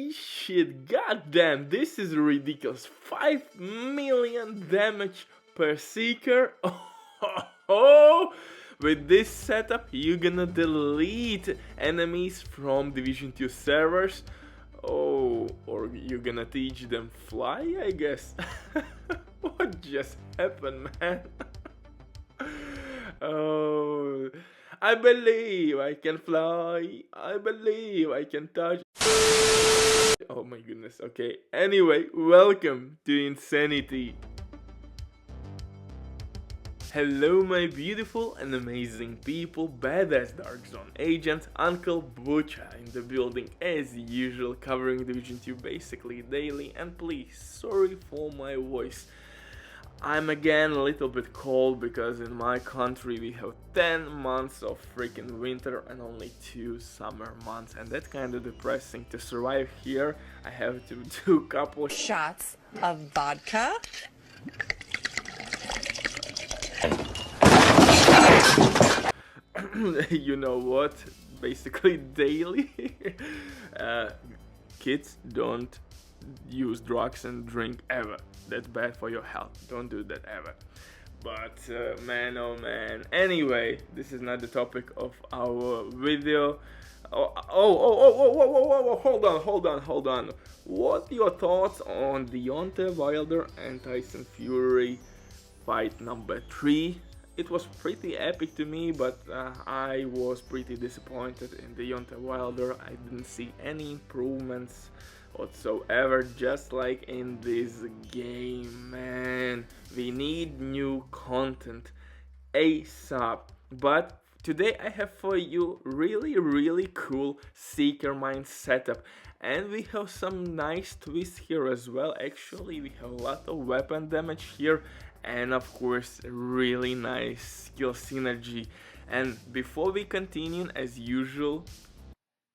Holy shit, goddamn, this is ridiculous. 5 million damage per Seeker. Oh, with this setup, you're gonna delete enemies from Division 2 servers. Oh, or you're gonna teach them fly, I guess. What just happened, man? Oh, I believe I can fly. I believe I can touch. Oh my goodness, okay. Anyway, welcome to Insanity. Hello my beautiful and amazing people, badass Dark Zone agent, Uncle Butcha in the building as usual, covering Division 2 basically daily, and please, sorry for my voice. I'm again a little bit cold because in my country we have 10 months of freaking winter and only 2 summer months, and that's kind of depressing. To survive here, I have to do a couple shots of vodka. You know what? Basically daily. Kids, don't use drugs and drink ever. That's bad for your health. Don't do that ever. But man, oh man. Anyway, this is not the topic of our video. Hold on. What are your thoughts on Deontay Wilder and Tyson Fury fight number 3? It was pretty epic to me, but I was pretty disappointed in Deontay Wilder. I didn't see any improvements whatsoever, just like in this game, man. We need new content ASAP. But today I have for you really cool Seeker Mine setup, and we have some nice twists here as well. Actually, we have a lot of weapon damage here, and of course really nice skill synergy. And before we continue, as usual,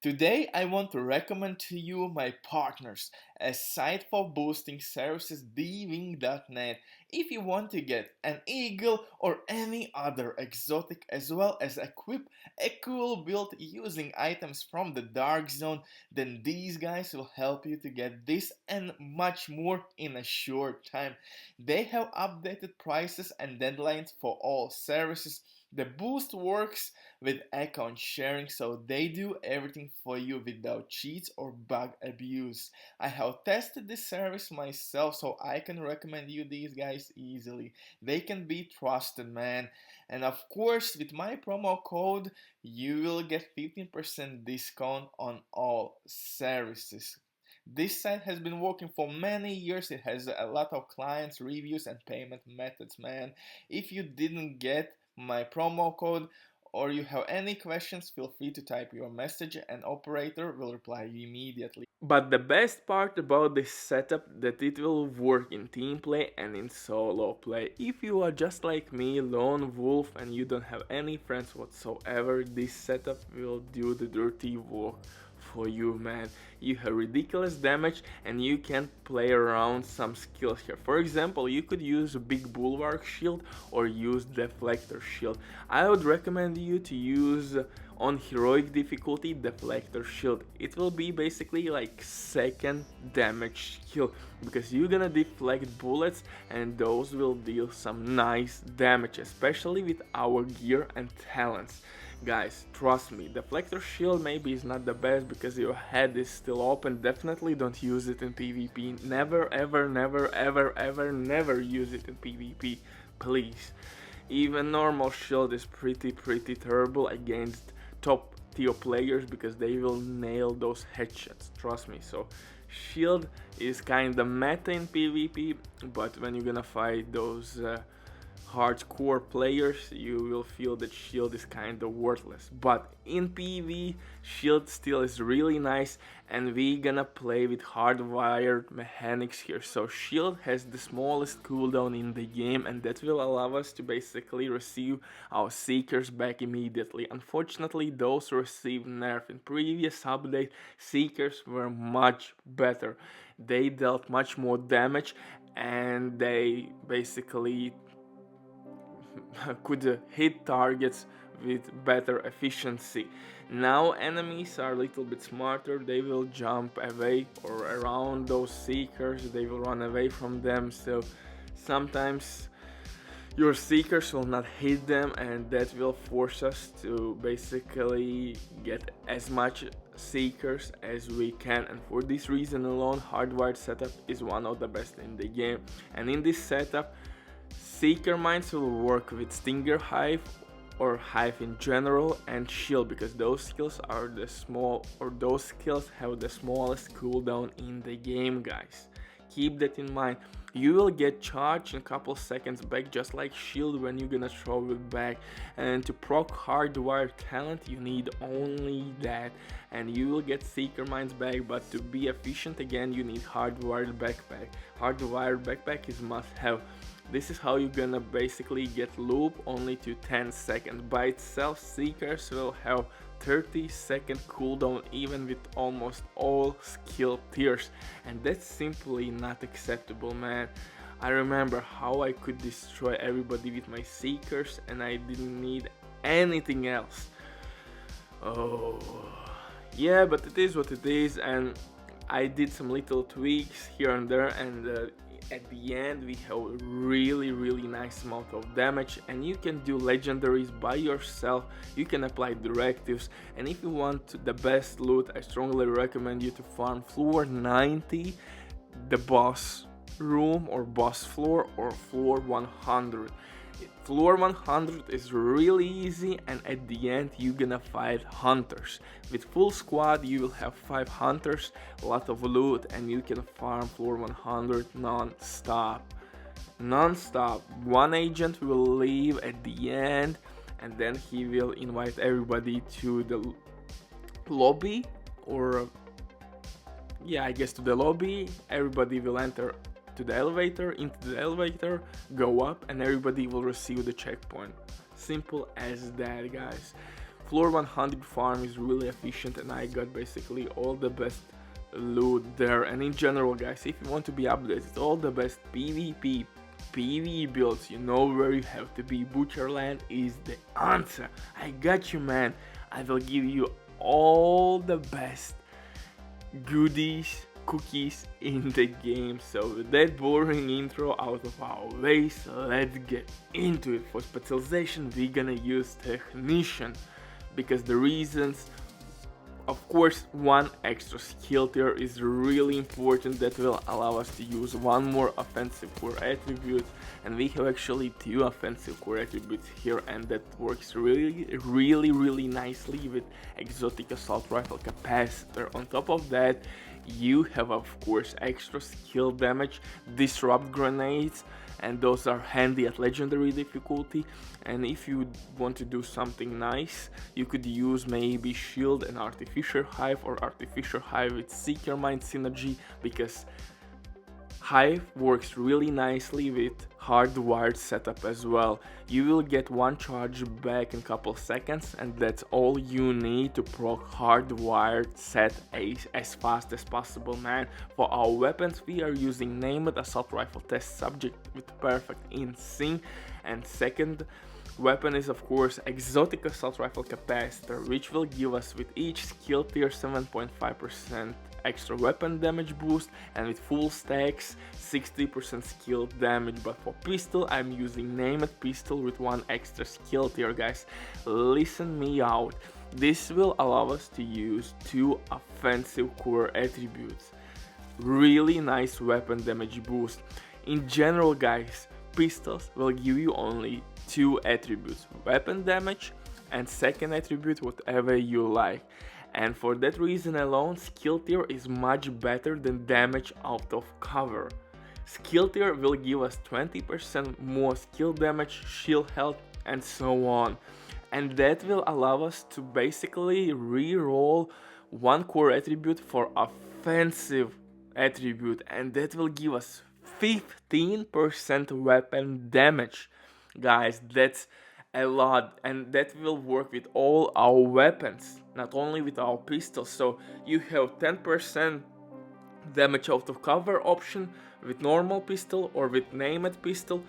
today I want to recommend to you my partners, a site for boosting services, dwing.net. If you want to get an eagle or any other exotic, as well as equip a cool build using items from the Dark Zone, then these guys will help you to get this and much more in a short time. They have updated prices and deadlines for all services. The boost works with account sharing, so they do everything for you without cheats or bug abuse. I have tested this service myself, so I can recommend you these guys easily. They can be trusted, man. And of course, with my promo code, you will get 15% discount on all services. This site has been working for many years. It has a lot of clients, reviews, and payment methods, man. If you didn't get my promo code or you have any questions, feel free to type your message and operator will reply you immediately. But the best part about this setup that it will work in team play and in solo play. If you are just like me, lone wolf, and you don't have any friends whatsoever, this setup will do the dirty work for you, man. You have ridiculous damage and you can play around some skills here. For example, you could use a big bulwark shield or use deflector shield. I would recommend you to use on heroic difficulty deflector shield. It will be basically like second damage skill because you're gonna deflect bullets and those will deal some nice damage, especially with our gear and talents. Guys, trust me, deflector shield maybe is not the best because your head is still open. Definitely don't use it in PvP. Never use it in PvP, please. Even normal shield is pretty terrible against top tier players because they will nail those headshots, trust me. So shield is kinda meta in PvP, but when you're gonna fight those hardcore players, you will feel that shield is kinda worthless. But in PvE, shield still is really nice, and we gonna play with hardwired mechanics here. So shield has the smallest cooldown in the game, and that will allow us to basically receive our seekers back immediately. Unfortunately, those received nerf. In previous update, seekers were much better. They dealt much more damage and they basically could hit targets with better efficiency. Now enemies are a little bit smarter, they will jump away or around those seekers, they will run away from them, so sometimes your seekers will not hit them, and that will force us to basically get as much seekers as we can. And for this reason alone, hardwired setup is one of the best in the game. And in this setup, seeker mines will work with stinger hive or hive in general and shield, because those skills are those skills have the smallest cooldown in the game, guys. Keep that in mind. You will get charged in a couple seconds back, just like shield when you're gonna throw it back. And to proc hardwire talent, you need only that, and you will get seeker mines back. But to be efficient again, you need hardwired backpack. Hardwired backpack is must have. This is how you're gonna basically get loop only to 10 seconds. By itself, seekers will have 30-second cooldown even with almost all skill tiers, and that's simply not acceptable, man. I remember how I could destroy everybody with my seekers and I didn't need anything else. Oh yeah, but it is what it is, and I did some little tweaks here and there, and at the end we have a really nice amount of damage, and you can do legendaries by yourself, you can apply directives, and if you want the best loot, I strongly recommend you to farm floor 90, the boss room or boss floor, or floor 100. Floor 100 is really easy, and at the end you're gonna fight hunters. With full squad you will have 5 hunters, a lot of loot, and you can farm floor 100 non-stop. One agent will leave at the end, and then he will invite everybody to the lobby, or yeah, I guess to the lobby. Everybody will enter to the elevator, into the elevator, go up, and everybody will receive the checkpoint. Simple as that, guys. Floor 100 farm is really efficient, and I got basically all the best loot there. And in general, guys, if you want to be updated, all the best PvP, PVE builds, you know where you have to be. Butcherland is the answer. I got you, man. I will give you all the best goodies, cookies in the game. So with that boring intro out of our way, so let's get into it. For specialization we're gonna use technician, because the reasons, of course, one extra skill tier is really important that will allow us to use one more offensive core attribute, and we have actually 2 offensive core attributes here, and that works really nicely with exotic assault rifle capacitor. On top of that, you have of course extra skill damage, disrupt grenades, and those are handy at legendary difficulty. And if you want to do something nice, you could use maybe shield and artificial hive, or artificial hive with seeker mine synergy, because hive works really nicely with hardwired setup as well. You will get 1 charge back in a couple seconds, and that's all you need to proc hardwired set as fast as possible, man. For our weapons, we are using named assault rifle test subject with perfect in sync, and second weapon is of course exotic assault rifle capacitor, which will give us with each skill tier 7.5% extra weapon damage boost, and with full stacks 60% skill damage. But for pistol, I'm using named pistol with 1 extra skill tier, guys. Listen me out. This will allow us to use 2 offensive core attributes. Really nice weapon damage boost. In general, guys, pistols will give you only 2 attributes: weapon damage and second attribute, whatever you like. And for that reason alone, skill tier is much better than damage out of cover. Skill tier will give us 20% more skill damage, shield health, and so on. And that will allow us to basically re-roll 1 core attribute for offensive attribute, and that will give us 15% weapon damage. Guys, that's a lot, and that will work with all our weapons, not only with our pistols. So you have 10% damage out of cover option with normal pistol or with named pistol,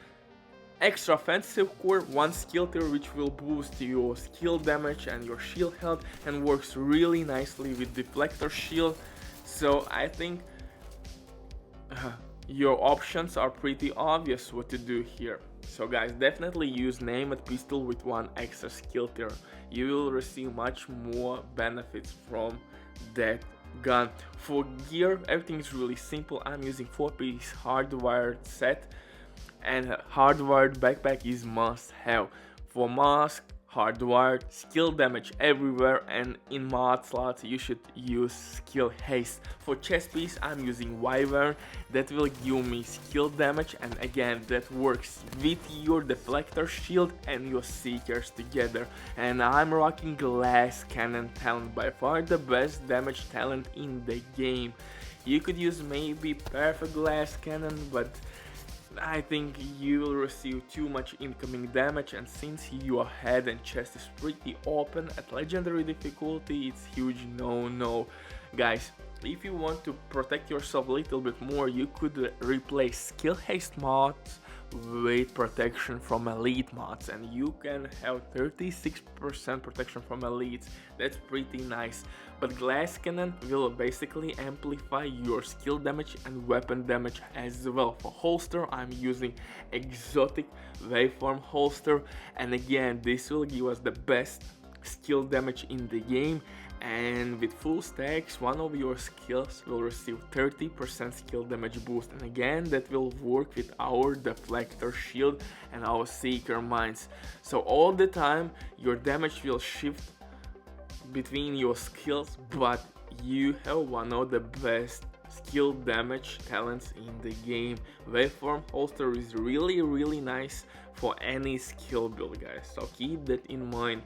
Extra offensive core, one skill tier which will boost your skill damage and your shield health and works really nicely with deflector shield. So I think your options are pretty obvious what to do here. So guys, definitely use named pistol with one extra skill tier. You will receive much more benefits from that gun. For gear, everything is really simple. I'm using 4-piece hardwired set, and hardwired backpack is must have. For mask, hardwired, skill damage everywhere, and in mod slots you should use skill haste. For chest piece I'm using wyvern, that will give me skill damage, and again that works with your deflector shield and your seekers together. And I'm rocking glass cannon talent, by far the best damage talent in the game. You could use maybe perfect glass cannon, but I think you will receive too much incoming damage, and since your head and chest is pretty open at legendary difficulty, it's huge no. Guys, if you want to protect yourself a little bit more, you could replace skill haste mods with protection from elite mods, and you can have 36% protection from elites. That's pretty nice. But glass cannon will basically amplify your skill damage and weapon damage as well. For holster I'm using exotic waveform holster, and again this will give us the best skill damage in the game. And with full stacks, one of your skills will receive 30% skill damage boost, and again that will work with our deflector shield and our seeker mines. So all the time your damage will shift between your skills, but you have one of the best skill damage talents in the game. Waveform holster is really nice for any skill build, guys, so keep that in mind.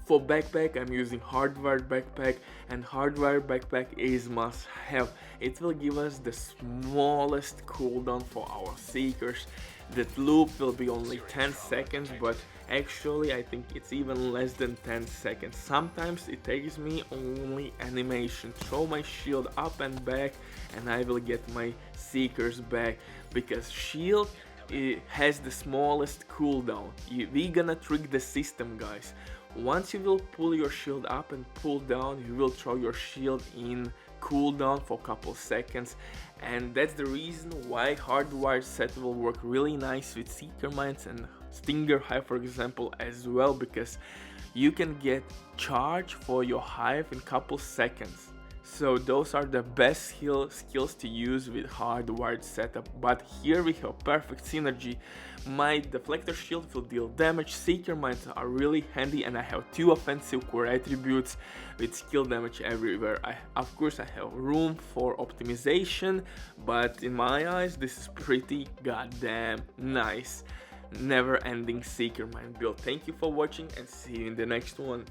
For backpack I'm using hardwired backpack, and hardwired backpack is must have. It will give us the smallest cooldown for our seekers. That loop will be only 10 seconds, but actually I think it's even less than 10 seconds. Sometimes it takes me only animation, throw my shield up and back, and I will get my seekers back, because shield it has the smallest cooldown. We gonna trick the system, guys. Once you will pull your shield up and pull down, you will throw your shield in cooldown for a couple seconds, and that's the reason why hardwired set will work really nice with seeker mines and stinger hive, for example, as well, because you can get charge for your hive in couple seconds. So those are the best skills to use with hardwired setup. But here we have perfect synergy. My deflector shield will deal damage, seeker mines are really handy, and I have 2 offensive core attributes with skill damage everywhere. Of course I have room for optimization, but in my eyes this is pretty goddamn nice. Never ending seeker mine build. Thank you for watching, and see you in the next one.